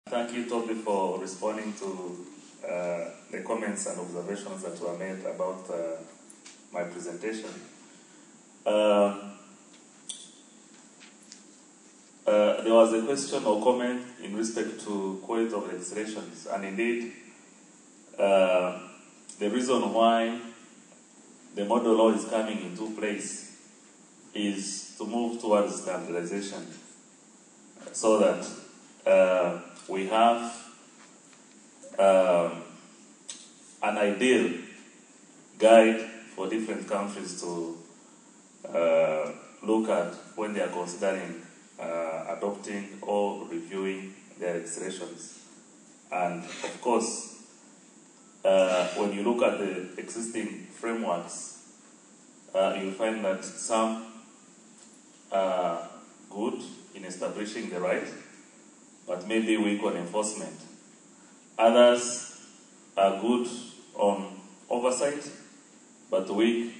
Thank you, Toby, for responding to the comments and observations that were made about my presentation. There was a question or comment in respect to quality of legislations, and indeed, the reason why the model law is coming into place is to move towards standardization, so that we have an ideal guide for different countries to look at when they are considering adopting or reviewing their legislations. And of course, when you look at the existing frameworks, you'll find that some are good in establishing the right, but maybe weak on enforcement. Others are good on oversight, but weak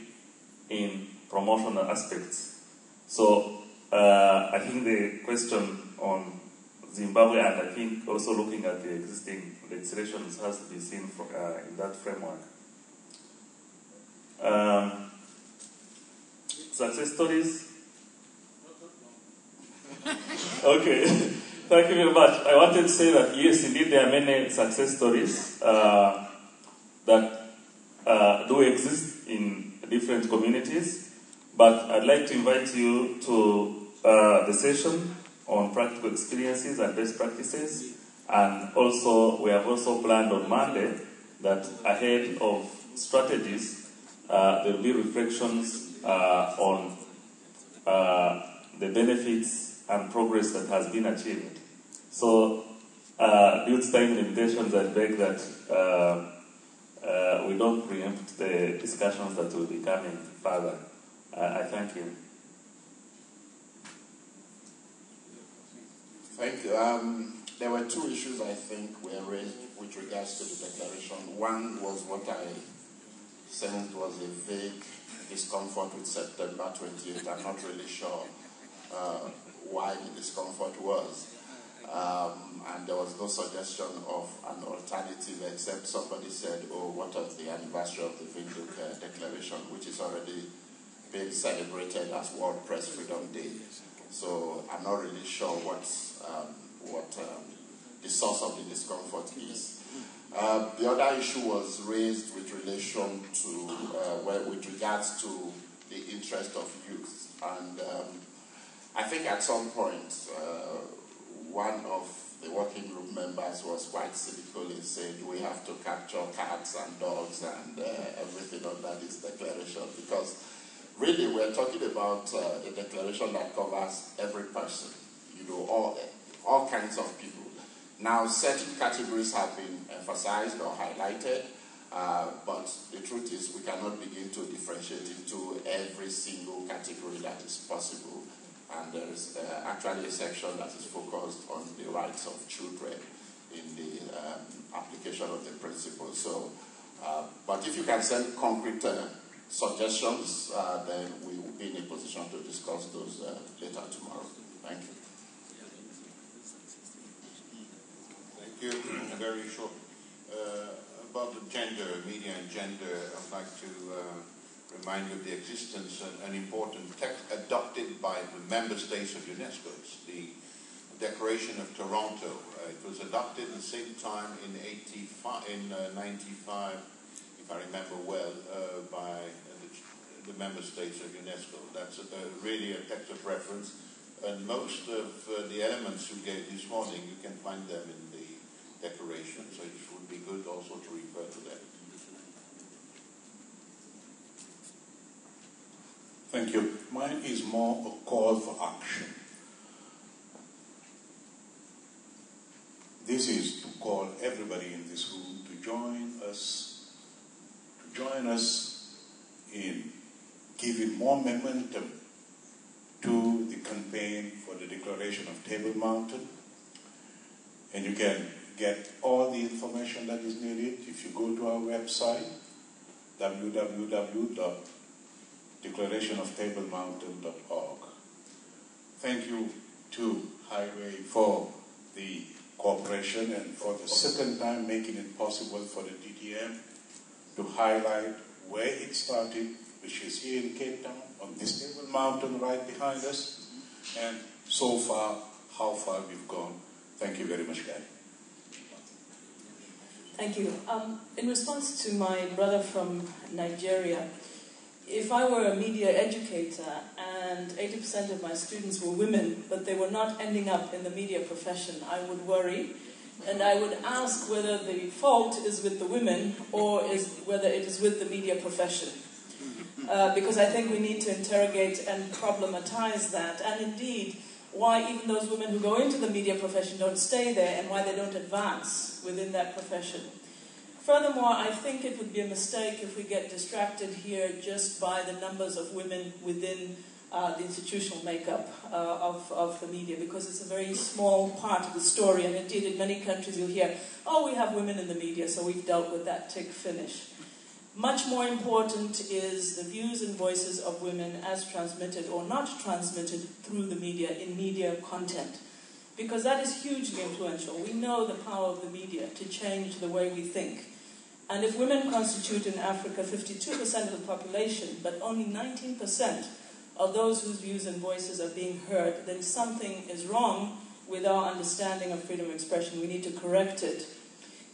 in promotional aspects. So I think the question on Zimbabwe, and I think also looking at the existing legislations, has to be seen in that framework. Success stories? Okay, thank you very much. I wanted to say that yes, indeed, there are many success stories that do exist in different communities, but I'd like to invite you to the session on practical experiences and best practices, and also we have also planned on Monday that ahead of strategies, there will be reflections on the benefits and progress that has been achieved. So, due to time limitations, I beg that we don't preempt the discussions that will be coming further. I thank you. Thank you. There were two issues I think were raised with regards to the declaration. One was what I sensed was a vague discomfort with September 28th. I'm not really sure why the discomfort was. And there was no suggestion of an alternative, except somebody said, oh, what of the anniversary of the Windhoek Declaration, which is already being celebrated as World Press Freedom Day. So I'm not really sure what the source of the discomfort is. The other issue was raised with relation to, with regards to the interest of youth. And I think at some point, one of the working group members was quite cynical in saying we have to capture cats and dogs and everything under this declaration, because really we're talking about a declaration that covers every person, all kinds of people. Now, certain categories have been emphasized or highlighted, but the truth is we cannot begin to differentiate into every single category that is possible. And there is actually a section that is focused on the rights of children in the application of the principle. So, but if you can send concrete suggestions, then we will be in a position to discuss those later tomorrow. Thank you. Thank you. Very short. About the gender, media and gender, I'd like to remind you of the existence of an important text adopted by the member states of UNESCO. It's the Declaration of Toronto. It was adopted at the same time in 95, if I remember well, by the member states of UNESCO. That's really a text of reference, and most of the elements you gave this morning, you can find them in the declaration, so it would be good also to refer to that. Thank you. Mine is more a call for action. This is to call everybody in this room to join us in giving more momentum to the campaign for the declaration of Table Mountain. And you can get all the information that is needed if you go to our website, www.declarationoftablemountain.org. Thank you to Highway for the cooperation and for the second time making it possible for the DTM to highlight where it started, which is here in Cape Town, on this Table Mountain right behind us, and so far, how far we've gone. Thank you very much, guys. Thank you. In response to my brother from Nigeria, if I were a media educator and 80% of my students were women, but they were not ending up in the media profession, I would worry. And I would ask whether the fault is with the women or whether it is with the media profession. Because I think we need to interrogate and problematize that. And indeed, why even those women who go into the media profession don't stay there and why they don't advance within that profession. Furthermore, I think it would be a mistake if we get distracted here just by the numbers of women within the institutional makeup of the media, because it's a very small part of the story. And indeed, in many countries you'll hear, oh, we have women in the media, so we've dealt with that, tick, finish. Much more important is the views and voices of women as transmitted or not transmitted through the media, in media content. Because that is hugely influential. We know the power of the media to change the way we think. And if women constitute in Africa 52% of the population, but only 19% of those whose views and voices are being heard, then something is wrong with our understanding of freedom of expression. We need to correct it.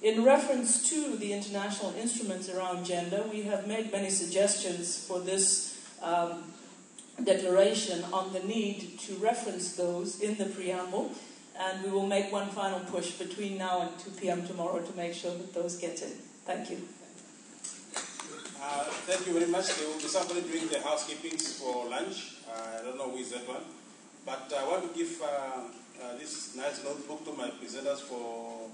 In reference to the international instruments around gender, we have made many suggestions for this declaration on the need to reference those in the preamble, and we will make one final push between now and 2 p.m. tomorrow to make sure that those get in. Thank you. Thank you very much. There will be somebody doing the housekeeping for lunch. I don't know who is that one. But I want to give this nice notebook to my presenters for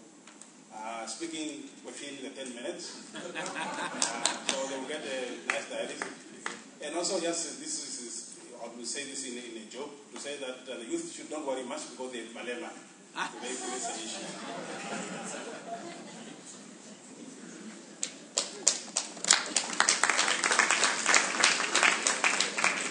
speaking within the 10 minutes. So they will get a nice diary. And also, yes, this is I will say this in a joke, to say that the youth should not worry much because they have Malema. Today, it's an issue.